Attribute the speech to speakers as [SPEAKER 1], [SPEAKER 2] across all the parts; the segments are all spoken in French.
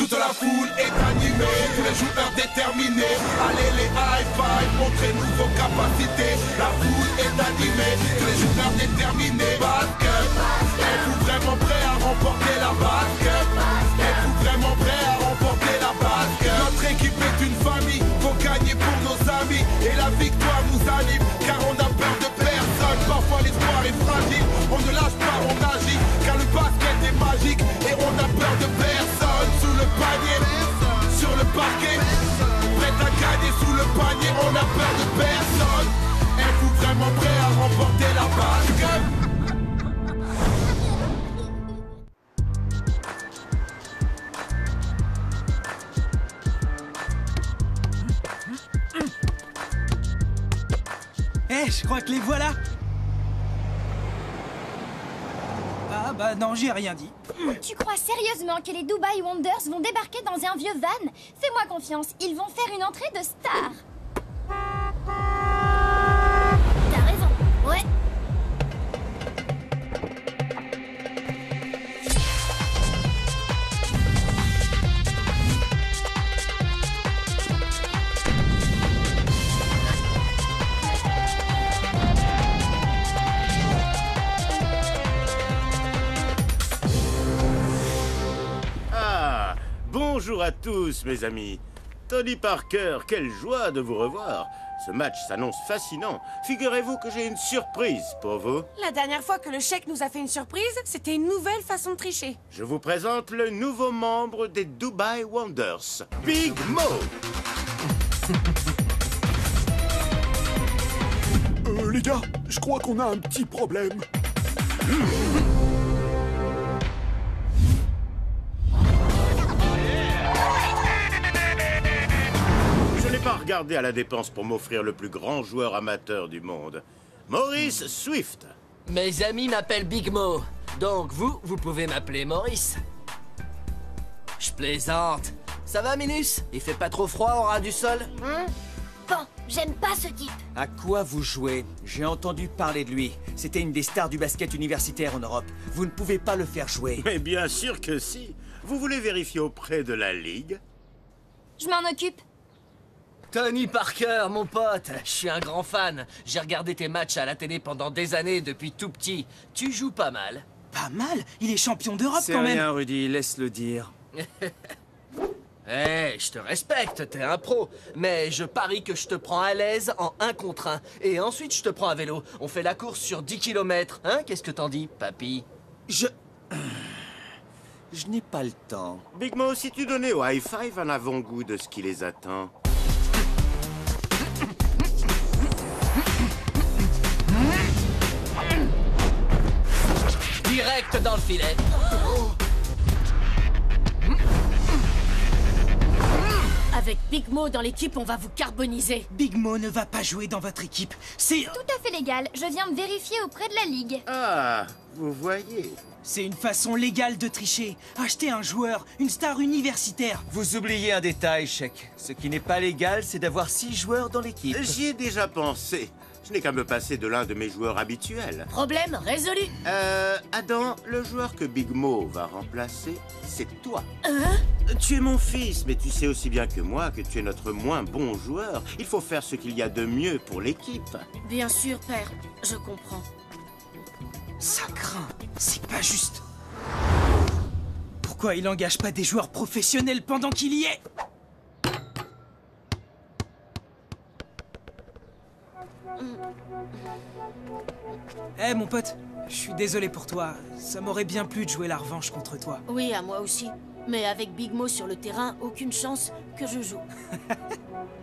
[SPEAKER 1] Toute la foule est animée, tous les joueurs déterminés. Allez les high five, montrez-nous vos capacités. La foule est animée, tous les joueurs déterminés. Basket, êtes-vous vraiment prêts à remporter la basket? Êtes-vous vraiment prêts à remporter la basket? Notre équipe est une famille, faut gagner pour nos amis. Et la victoire nous anime, car on a peur de personne. Parfois l'espoir est fragile, on ne lâche pas, on agit. Car le basket est magique et on a peur de personne. Sous le panier, sur le parquet, prêt à gagner sous le panier, on a peur de personne. Êtes-vous vraiment prêts à remporter la basket?
[SPEAKER 2] Eh, je crois que les voilà. Ah bah non, j'ai rien dit.
[SPEAKER 3] Tu crois sérieusement que les Dubai Wonders vont débarquer dans un vieux van? Fais-moi confiance, ils vont faire une entrée de star. T'as raison, ouais.
[SPEAKER 4] Bonjour à tous, mes amis. Tony Parker, quelle joie de vous revoir. Ce match s'annonce fascinant. Figurez-vous que j'ai une surprise pour vous.
[SPEAKER 5] La dernière fois que le Sheik nous a fait une surprise, c'était une nouvelle façon de tricher.
[SPEAKER 4] Je vous présente le nouveau membre des Dubai Wonders, Big Mo.
[SPEAKER 6] Les gars, je crois qu'on a un petit problème.
[SPEAKER 4] Je n'ai pas regardé à la dépense pour m'offrir le plus grand joueur amateur du monde. Maurice Swift.
[SPEAKER 7] Mes amis m'appellent Big Mo. Donc vous pouvez m'appeler Maurice. Je plaisante. Ça va, Minus? Il fait pas trop froid au ras du sol?
[SPEAKER 3] Bon, j'aime pas ce type.
[SPEAKER 2] À quoi vous jouez? J'ai entendu parler de lui. C'était une des stars du basket universitaire en Europe. Vous ne pouvez pas le faire jouer.
[SPEAKER 4] Mais bien sûr que si. Vous voulez vérifier auprès de la Ligue?
[SPEAKER 3] Je m'en occupe.
[SPEAKER 7] Tony Parker, mon pote, je suis un grand fan. J'ai regardé tes matchs à la télé pendant des années depuis tout petit. Tu joues pas mal.
[SPEAKER 2] Pas mal? Il est champion d'Europe
[SPEAKER 8] C'est
[SPEAKER 2] quand même.
[SPEAKER 8] rien, Rudy, laisse-le dire.
[SPEAKER 7] Eh, je te respecte, t'es un pro. Mais je parie que je te prends à l'aise en 1 contre 1. Et ensuite, je te prends à vélo. On fait la course sur 10 km. Hein? Qu'est-ce que t'en dis, papy?
[SPEAKER 8] Je n'ai pas le temps.
[SPEAKER 4] Big Mo, si tu donnais au high five un avant-goût de ce qui les attend.
[SPEAKER 7] Direct dans le filet.
[SPEAKER 5] Avec Big Mo dans l'équipe, on va vous carboniser.
[SPEAKER 2] Big Mo ne va pas jouer dans votre équipe. C'est...
[SPEAKER 3] Tout à fait légal, je viens de vérifier auprès de la Ligue.
[SPEAKER 4] Ah, vous voyez.
[SPEAKER 2] C'est une façon légale de tricher. Acheter un joueur, une star universitaire.
[SPEAKER 8] Vous oubliez un détail, Sheik. Ce qui n'est pas légal, c'est d'avoir 6 joueurs dans l'équipe.
[SPEAKER 4] J'y ai déjà pensé. Je n'ai qu'à me passer de l'un de mes joueurs habituels.
[SPEAKER 5] Problème résolu.
[SPEAKER 4] Adam, le joueur que Big Mo va remplacer, c'est toi. Tu es mon fils, mais tu sais aussi bien que moi que tu es notre moins bon joueur. Il faut faire ce qu'il y a de mieux pour l'équipe.
[SPEAKER 5] Bien sûr, père, je comprends.
[SPEAKER 2] Ça craint. C'est pas juste. Pourquoi il engage pas des joueurs professionnels pendant qu'il y est? Eh mon pote, je suis désolé pour toi. Ça m'aurait bien plu de jouer la revanche contre toi.
[SPEAKER 5] Oui, à moi aussi. Mais avec Big Mo sur le terrain, aucune chance que je joue.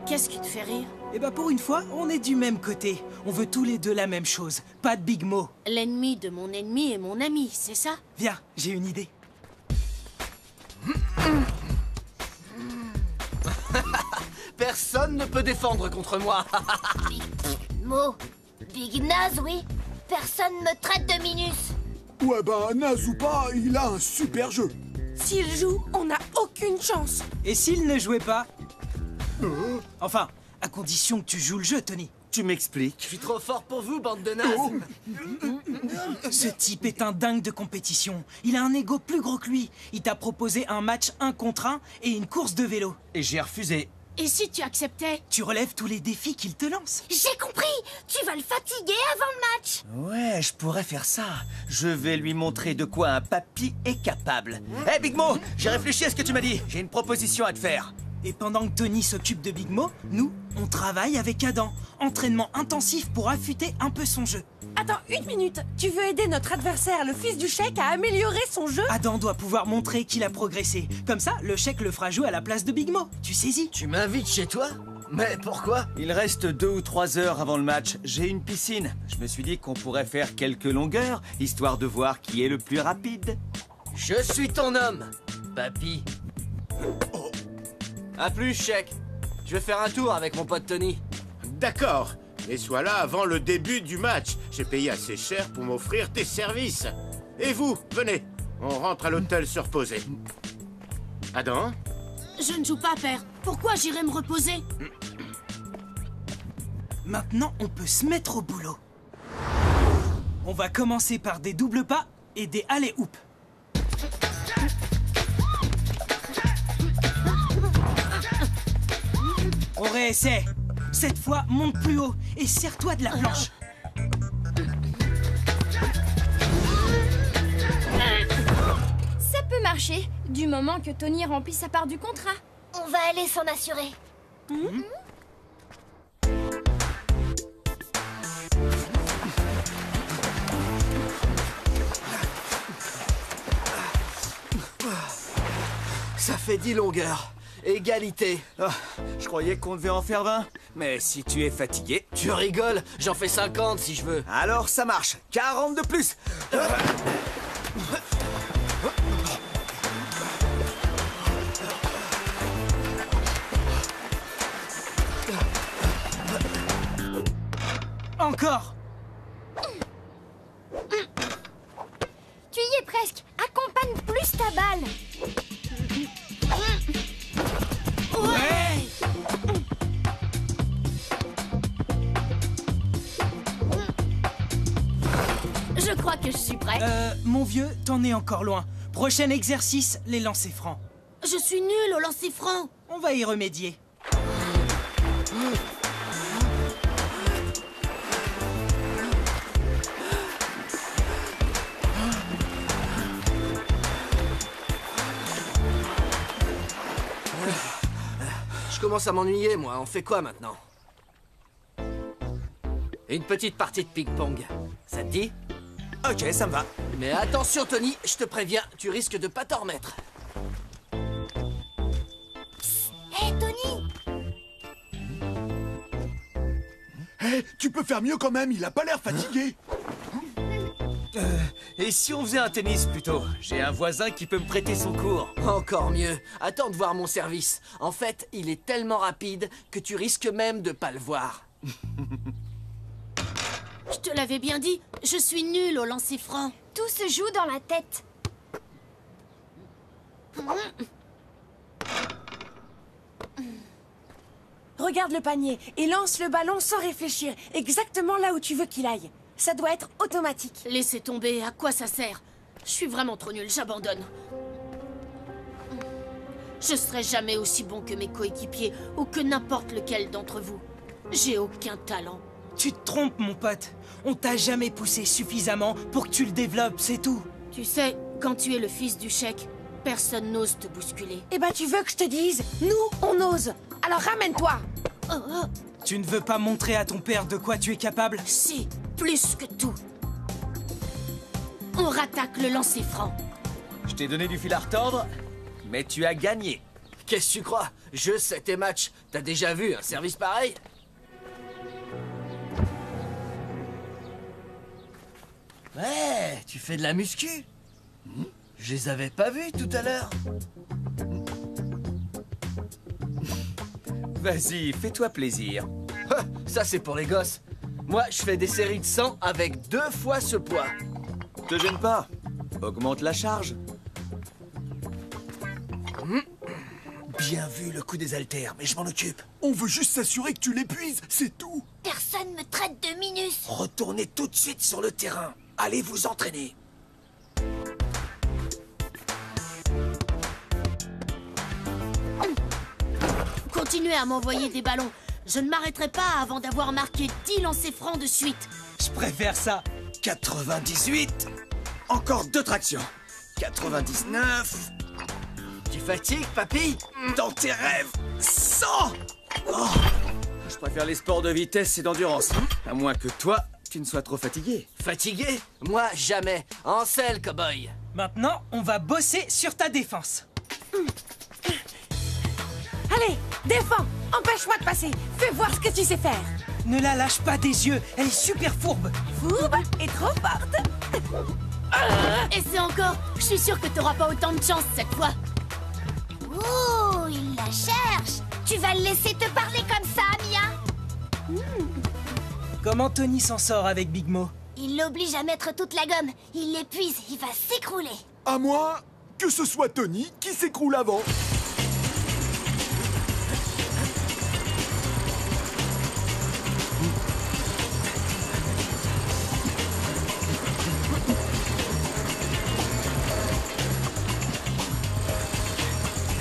[SPEAKER 5] Qu'est-ce qui te fait rire?
[SPEAKER 2] Eh bah pour une fois, on est du même côté. On veut tous les deux la même chose. Pas de Big Mo.
[SPEAKER 5] L'ennemi de mon ennemi est mon ami, c'est ça?
[SPEAKER 2] Viens, j'ai une idée.
[SPEAKER 7] Personne ne peut défendre contre moi.
[SPEAKER 3] Mo, Big Naz, oui. Personne me traite de Minus.
[SPEAKER 6] Ouais ben, naze ou pas, il a un super jeu.
[SPEAKER 5] S'il joue, on n'a aucune chance.
[SPEAKER 2] Et s'il ne jouait pas? Enfin, à condition que tu joues le jeu, Tony. Tu m'expliques?
[SPEAKER 7] Je suis trop fort pour vous, bande de nazes.
[SPEAKER 9] Ce type est un dingue de compétition. Il a un ego plus gros que lui. Il t'a proposé un match 1 contre 1 et une course de vélo.
[SPEAKER 2] Et j'ai refusé.
[SPEAKER 5] Et si tu acceptais?
[SPEAKER 9] Tu relèves tous les défis qu'il te lance.
[SPEAKER 5] J'ai compris. Tu vas le fatiguer avant le match.
[SPEAKER 2] Ouais, je pourrais faire ça. Je vais lui montrer de quoi un papy est capable. Hé, Big Mo, j'ai réfléchi à ce que tu m'as dit. J'ai une proposition à te faire.
[SPEAKER 9] Et pendant que Tony s'occupe de Big Mo, nous, on travaille avec Adam. Entraînement intensif pour affûter un peu son jeu.
[SPEAKER 10] Attends, une minute. Tu veux aider notre adversaire, le fils du Sheik, à améliorer son jeu?
[SPEAKER 9] Adam doit pouvoir montrer qu'il a progressé. Comme ça, le Sheik le fera jouer à la place de Big Mo. Tu saisis?
[SPEAKER 7] Tu m'invites chez toi? Mais pourquoi?
[SPEAKER 2] Il reste 2 ou 3 heures avant le match. J'ai une piscine. Je me suis dit qu'on pourrait faire quelques longueurs, histoire de voir qui est le plus rapide.
[SPEAKER 7] Je suis ton homme, papy. A plus, Sheik. Je vais faire un tour avec mon pote Tony.
[SPEAKER 4] D'accord, mais sois là avant le début du match. J'ai payé assez cher pour m'offrir tes services. Et vous, venez, on rentre à l'hôtel se reposer. Adam?
[SPEAKER 5] Je ne joue pas, père. Pourquoi j'irai me reposer?
[SPEAKER 9] Maintenant, on peut se mettre au boulot. On va commencer par des doubles pas et des alley-oops. On réessaie. Cette fois, monte plus haut et serre-toi de la planche.
[SPEAKER 3] Ça peut marcher, du moment que Tony remplit sa part du contrat.
[SPEAKER 11] On va aller s'en assurer.
[SPEAKER 7] Ça fait 10 longueurs. Égalité.
[SPEAKER 2] Ah, je croyais qu'on devait en faire 20. Mais si tu es fatigué...
[SPEAKER 7] Tu rigoles? J'en fais 50 si je veux.
[SPEAKER 2] Alors ça marche. 40 de plus.
[SPEAKER 9] Encore.
[SPEAKER 3] Tu y es presque. Accompagne plus ta balle.
[SPEAKER 5] Je crois que je suis prêt.
[SPEAKER 9] Mon vieux, t'en es encore loin. Prochain exercice, les lancers francs.
[SPEAKER 5] Je suis nulle au lancer franc.
[SPEAKER 9] On va y remédier.
[SPEAKER 7] Je commence à m'ennuyer, moi. On fait quoi maintenant? Une petite partie de ping-pong. Ça te dit?
[SPEAKER 2] Ok, ça me va.
[SPEAKER 7] Mais attention, Tony, je te préviens, tu risques de pas t'en remettre.
[SPEAKER 11] Hé, Tony!
[SPEAKER 6] Hé, tu peux faire mieux quand même, il a pas l'air fatigué.
[SPEAKER 2] Et si on faisait un tennis plutôt? J'ai un voisin qui peut me prêter son cours.
[SPEAKER 7] Encore mieux. Attends de voir mon service. En fait, il est tellement rapide que tu risques même de pas le voir.
[SPEAKER 5] Je te l'avais bien dit, je suis nulle au lancer franc.
[SPEAKER 3] Tout se joue dans la tête.
[SPEAKER 10] Regarde le panier et lance le ballon sans réfléchir, exactement là où tu veux qu'il aille. Ça doit être automatique.
[SPEAKER 5] Laissez tomber, à quoi ça sert? Je suis vraiment trop nulle, j'abandonne. Je serai jamais aussi bon que mes coéquipiers ou que n'importe lequel d'entre vous. J'ai aucun talent.
[SPEAKER 9] Tu te trompes, mon pote. On t'a jamais poussé suffisamment pour que tu le développes, c'est tout.
[SPEAKER 5] Tu sais, quand tu es le fils du Sheik, personne n'ose te bousculer.
[SPEAKER 10] Eh ben, tu veux que je te dise? Nous, on ose. Alors ramène-toi.
[SPEAKER 9] Tu ne veux pas montrer à ton père de quoi tu es capable?
[SPEAKER 5] Si, plus que tout. On rattaque le lancer franc.
[SPEAKER 2] Je t'ai donné du fil à retordre, mais tu as gagné.
[SPEAKER 7] Qu'est-ce que tu crois? Je sais tes matchs. T'as déjà vu un service pareil? Ouais, tu fais de la muscu? Je les avais pas vus tout à l'heure.
[SPEAKER 2] Vas-y, fais-toi plaisir.
[SPEAKER 7] Ça, c'est pour les gosses. Moi, je fais des séries de 100 avec 2 fois ce poids.
[SPEAKER 2] Te gêne pas. Augmente la charge.
[SPEAKER 6] Bien vu le coup des haltères, mais je m'en occupe. On veut juste s'assurer que tu l'épuises, c'est tout.
[SPEAKER 11] Personne traite de Minus.
[SPEAKER 12] Retournez tout de suite sur le terrain. Allez vous entraîner.
[SPEAKER 5] Continuez à m'envoyer des ballons. Je ne m'arrêterai pas avant d'avoir marqué 10 lancers francs de suite.
[SPEAKER 9] Je préfère ça.
[SPEAKER 12] 98. Encore 2 tractions. 99.
[SPEAKER 7] Tu fatigues, papy?
[SPEAKER 12] Dans tes rêves. 100.
[SPEAKER 2] Oh. Je préfère les sports de vitesse et d'endurance. À moins que toi, tu ne sois trop fatigué.
[SPEAKER 7] Fatigué? Moi, jamais. En selle, cowboy.
[SPEAKER 9] Maintenant, on va bosser sur ta défense.
[SPEAKER 10] Allez, défends. Empêche-moi de passer. Fais voir ce que tu sais faire.
[SPEAKER 9] Ne la lâche pas des yeux. Elle est super fourbe.
[SPEAKER 10] Fourbe et trop forte.
[SPEAKER 5] Et c'est encore. Je suis sûre que t'auras pas autant de chance cette fois.
[SPEAKER 11] Oh, il la cherche. Tu vas le laisser te parler comme ça, Mia?
[SPEAKER 9] Comment Tony s'en sort avec Big Mo?
[SPEAKER 11] Il l'oblige à mettre toute la gomme. Il l'épuise, il va s'écrouler.
[SPEAKER 6] À moins que ce soit Tony qui s'écroule avant.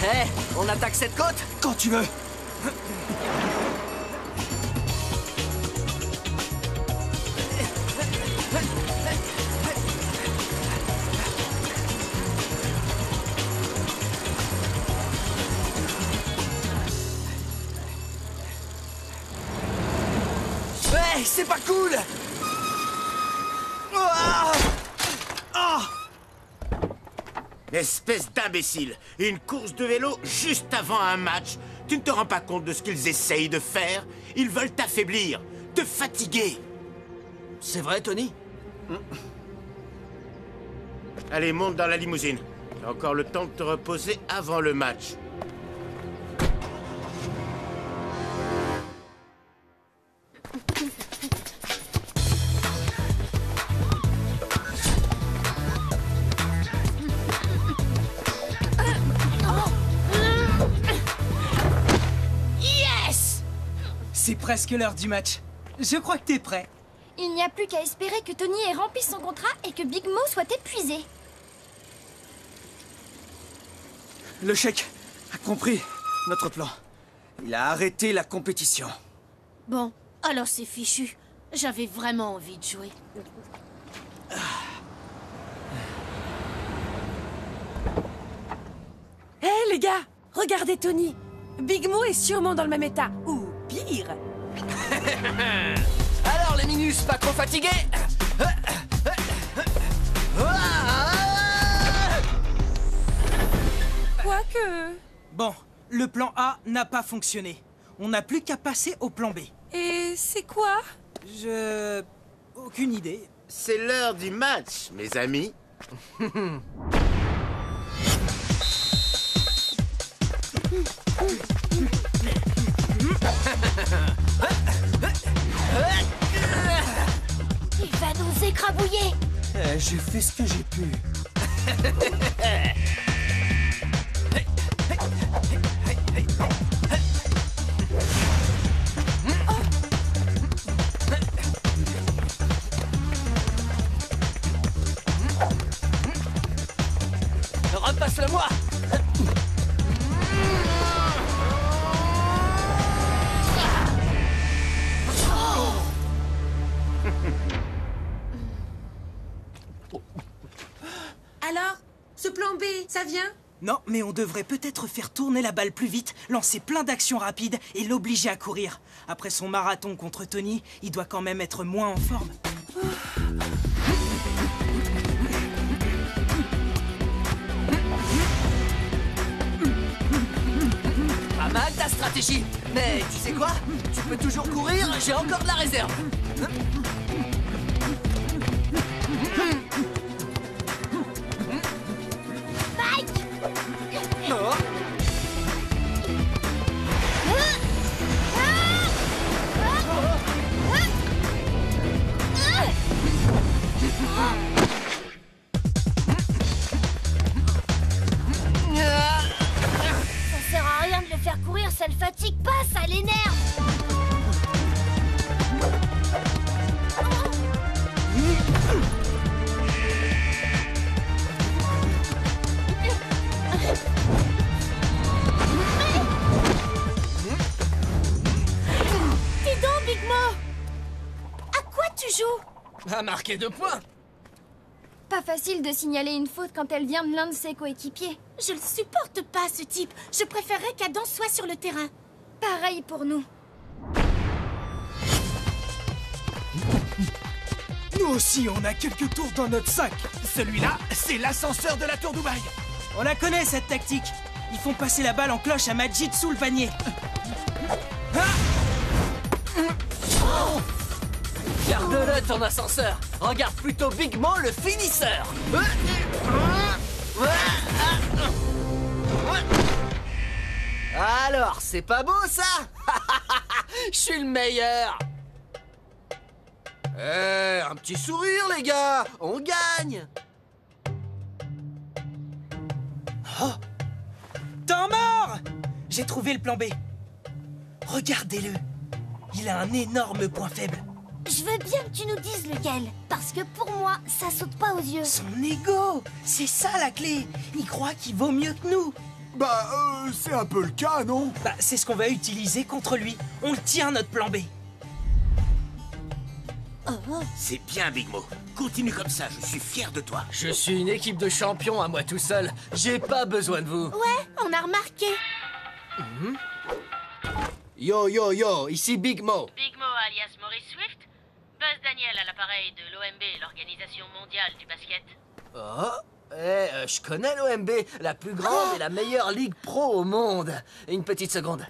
[SPEAKER 7] Hé, on attaque cette côte?
[SPEAKER 12] Quand tu veux.
[SPEAKER 7] Ouais, c'est pas cool. Ah! Ah!
[SPEAKER 4] Espèce d'imbécile! Une course de vélo juste avant un match! Tu ne te rends pas compte de ce qu'ils essayent de faire? Ils veulent t'affaiblir, te fatiguer!
[SPEAKER 7] C'est vrai, Tony?
[SPEAKER 4] Allez, monte dans la limousine. T'as encore le temps de te reposer avant le match.
[SPEAKER 9] C'est presque l'heure du match. Je crois que t'es prêt.
[SPEAKER 3] Il n'y a plus qu'à espérer que Tony ait rempli son contrat et que Big Mo soit épuisé.
[SPEAKER 2] Le chèque a compris notre plan. Il a arrêté la compétition.
[SPEAKER 5] Bon, alors c'est fichu. J'avais vraiment envie de jouer.
[SPEAKER 10] Hé les gars, regardez Tony. Big Mo est sûrement dans le même état. Ou pire.
[SPEAKER 7] Alors les Minus, pas trop fatigués?
[SPEAKER 10] Quoique...
[SPEAKER 9] Bon, le plan A n'a pas fonctionné. On n'a plus qu'à passer au plan B.
[SPEAKER 10] Et c'est quoi?
[SPEAKER 9] Aucune idée.
[SPEAKER 4] C'est l'heure du match, mes amis.
[SPEAKER 11] Il va nous écrabouiller.
[SPEAKER 2] J'ai fait ce que j'ai pu.
[SPEAKER 7] Repasse-le-moi.
[SPEAKER 10] Alors, ce plan B, ça vient?
[SPEAKER 9] Non, mais on devrait peut-être faire tourner la balle plus vite, lancer plein d'actions rapides et l'obliger à courir. Après son marathon contre Tony, il doit quand même être moins en forme.
[SPEAKER 7] Pas mal ta stratégie. Mais tu sais quoi? Tu peux toujours courir, j'ai encore de la réserve.
[SPEAKER 11] Mike!
[SPEAKER 7] Oh.
[SPEAKER 11] Ça sert à rien de le faire courir, ça le fatigue pas, ça l'énerve.
[SPEAKER 7] A marqué 2 points.
[SPEAKER 3] Pas facile de signaler une faute quand elle vient de l'un de ses coéquipiers.
[SPEAKER 5] Je le supporte pas, ce type. Je préférerais qu'Adam soit sur le terrain.
[SPEAKER 3] Pareil pour nous.
[SPEAKER 9] Nous aussi, on a quelques tours dans notre sac.
[SPEAKER 12] Celui-là, c'est l'ascenseur de la tour Dubaï.
[SPEAKER 9] On la connaît, cette tactique. Ils font passer la balle en cloche à Majid sous le panier.
[SPEAKER 7] Garde-le, ton ascenseur. Regarde plutôt Big Mo, le finisseur. Alors, c'est pas beau, ça? Je suis le meilleur. Un petit sourire, les gars. On gagne.
[SPEAKER 9] Oh! Temps mort! J'ai trouvé le plan B. Regardez-le. Il a un énorme point faible.
[SPEAKER 11] Je veux bien que tu nous dises lequel, parce que pour moi, ça saute pas aux yeux.
[SPEAKER 9] Son ego! C'est ça la clé. Il croit qu'il vaut mieux que nous.
[SPEAKER 6] C'est un peu le cas, non?
[SPEAKER 9] C'est ce qu'on va utiliser contre lui. On le tient, notre plan B.
[SPEAKER 4] C'est bien, Big Mo. Continue comme ça, je suis fier de toi.
[SPEAKER 7] Je suis une équipe de champions à moi tout seul. J'ai pas besoin de vous.
[SPEAKER 5] Ouais, on a remarqué.
[SPEAKER 7] Yo, yo, yo, ici Big Mo.
[SPEAKER 13] Big Mo alias Maurice Swift. Buzz Daniel à l'appareil de l'OMB, l'Organisation Mondiale du Basket.
[SPEAKER 7] Je connais l'OMB, la plus grande et la meilleure ligue pro au monde. Une petite seconde.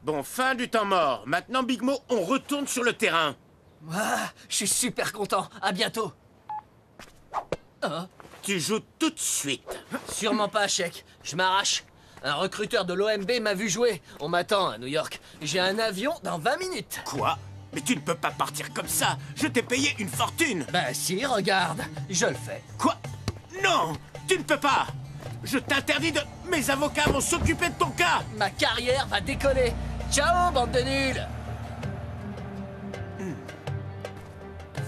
[SPEAKER 4] Bon, fin du temps mort. Maintenant, Big Mo, on retourne sur le terrain.
[SPEAKER 7] Je suis super content. À bientôt.
[SPEAKER 4] Tu joues tout de suite.
[SPEAKER 7] Sûrement pas, Shake. Je m'arrache. Un recruteur de l'OMB m'a vu jouer. On m'attend à New York. J'ai un avion dans 20 minutes.
[SPEAKER 4] Quoi? Mais tu ne peux pas partir comme ça. Je t'ai payé une fortune.
[SPEAKER 7] Bah si, regarde. Je le fais.
[SPEAKER 4] Quoi? Non, tu ne peux pas. Je t'interdis de... Mes avocats vont s'occuper de ton cas.
[SPEAKER 7] Ma carrière va décoller. Ciao, bande de nuls.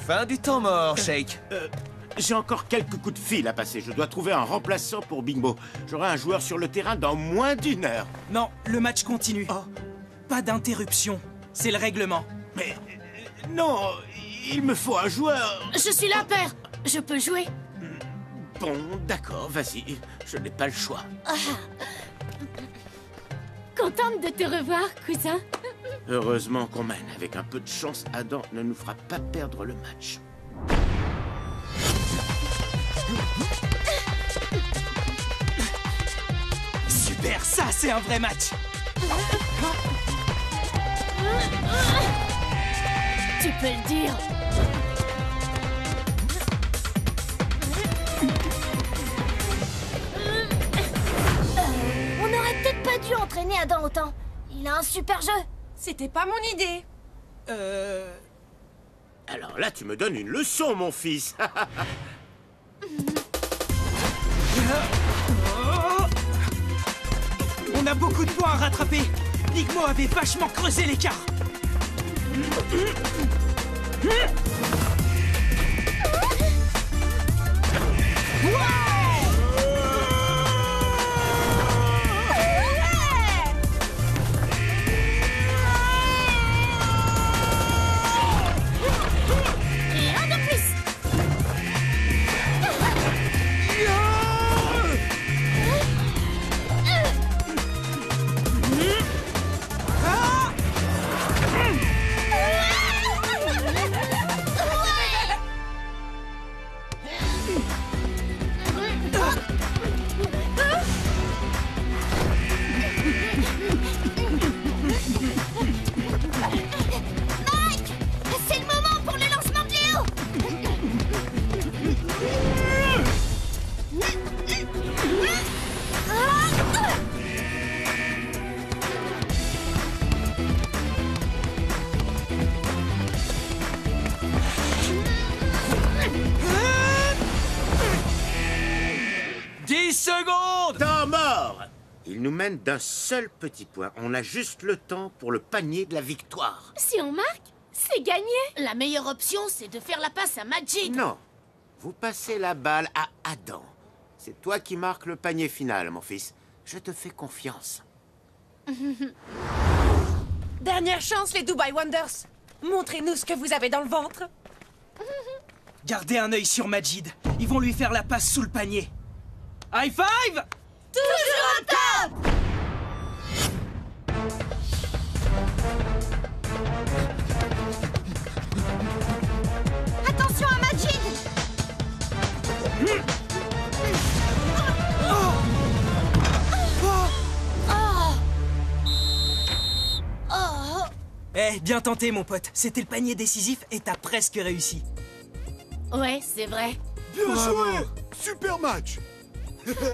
[SPEAKER 2] Fin du temps mort, Shake.
[SPEAKER 4] J'ai encore quelques coups de fil à passer. Je dois trouver un remplaçant pour Big Mo. J'aurai un joueur sur le terrain dans moins d'1 heure.
[SPEAKER 9] Non, le match continue. Pas d'interruption. C'est le règlement.
[SPEAKER 4] Mais... non, il me faut un joueur.
[SPEAKER 5] Je suis là, père. Je peux jouer.
[SPEAKER 4] Bon, d'accord, vas-y. Je n'ai pas le choix.
[SPEAKER 5] Contente de te revoir, cousin.
[SPEAKER 4] Heureusement qu'on mène. Avec un peu de chance, Adam ne nous fera pas perdre le match.
[SPEAKER 9] Super, ça c'est un vrai match.
[SPEAKER 5] Tu peux le dire.
[SPEAKER 11] On n'aurait peut-être pas dû entraîner Adam autant. Il a un super jeu.
[SPEAKER 10] C'était pas mon idée.
[SPEAKER 4] Alors là, tu me donnes une leçon, mon fils.
[SPEAKER 9] On a beaucoup de points à rattraper. Big Mo avait vachement creusé l'écart.
[SPEAKER 5] Et un de plus.
[SPEAKER 11] Mike, c'est le moment pour le lancement de Léo.
[SPEAKER 4] Temps mort. Il nous mène d'un seul petit point. On a juste le temps pour le panier de la victoire.
[SPEAKER 5] Si on marque, c'est gagné. La meilleure option, c'est de faire la passe à Majid.
[SPEAKER 4] Non. Vous passez la balle à Adam. C'est toi qui marques le panier final, mon fils. Je te fais confiance.
[SPEAKER 10] Dernière chance, les Dubai Wonders. Montrez-nous ce que vous avez dans le ventre.
[SPEAKER 9] Gardez un œil sur Majid. Ils vont lui faire la passe sous le panier. High five!
[SPEAKER 11] Toujours au top! Attention à Majid!
[SPEAKER 9] Eh, bien tenté, mon pote. C'était le panier décisif et t'as presque réussi.
[SPEAKER 5] Ouais, c'est vrai.
[SPEAKER 6] Bien joué! Super match!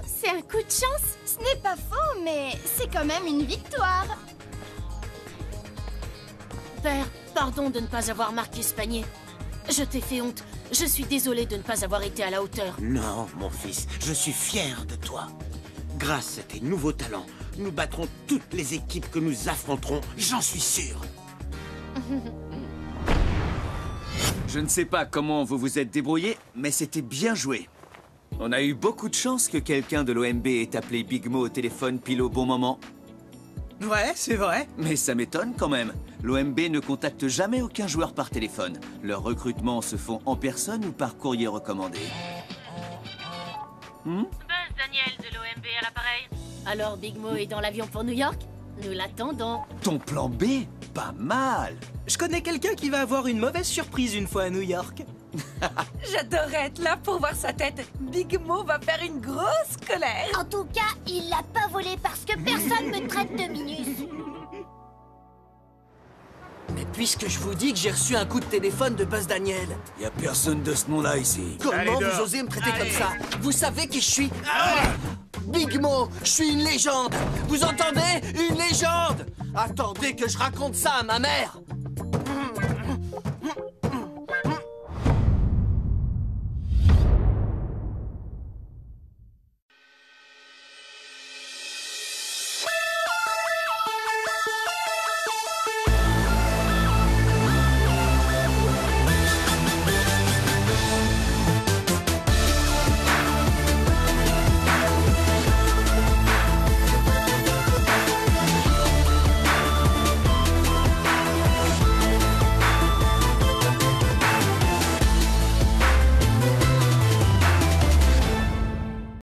[SPEAKER 3] C'est un coup de chance. Ce n'est pas faux, mais c'est quand même une victoire.
[SPEAKER 5] Père, pardon de ne pas avoir marqué ce panier. Je t'ai fait honte. Je suis désolée de ne pas avoir été à la hauteur.
[SPEAKER 4] Non, mon fils, je suis fier de toi. Grâce à tes nouveaux talents, nous battrons toutes les équipes que nous affronterons, j'en suis sûr.
[SPEAKER 2] Je ne sais pas comment vous vous êtes débrouillés, mais c'était bien joué. On a eu beaucoup de chance que quelqu'un de l'OMB ait appelé Big Mo au téléphone pile au bon moment.
[SPEAKER 9] Ouais, c'est vrai.
[SPEAKER 2] Mais ça m'étonne quand même. L'OMB ne contacte jamais aucun joueur par téléphone. Leurs recrutements se font en personne ou par courrier recommandé.
[SPEAKER 13] Buzz Daniel de l'OMB à l'appareil.
[SPEAKER 5] Alors Big Mo est dans l'avion pour New York? Nous l'attendons.
[SPEAKER 2] Ton plan B? Pas mal.
[SPEAKER 9] Je connais quelqu'un qui va avoir une mauvaise surprise une fois à New York.
[SPEAKER 10] J'adorerais être là pour voir sa tête. Big Mo va faire une grosse colère.
[SPEAKER 11] En tout cas, il l'a pas volé parce que personne me traite de minus.
[SPEAKER 7] Mais puisque je vous dis que j'ai reçu un coup de téléphone de Buzz Daniel.
[SPEAKER 12] Y a personne de ce nom-là ici.
[SPEAKER 7] Comment vous osez me traiter comme ça? Vous savez qui je suis? Big Mo, je suis une légende. Vous entendez? Une légende. Attendez que je raconte ça à ma mère.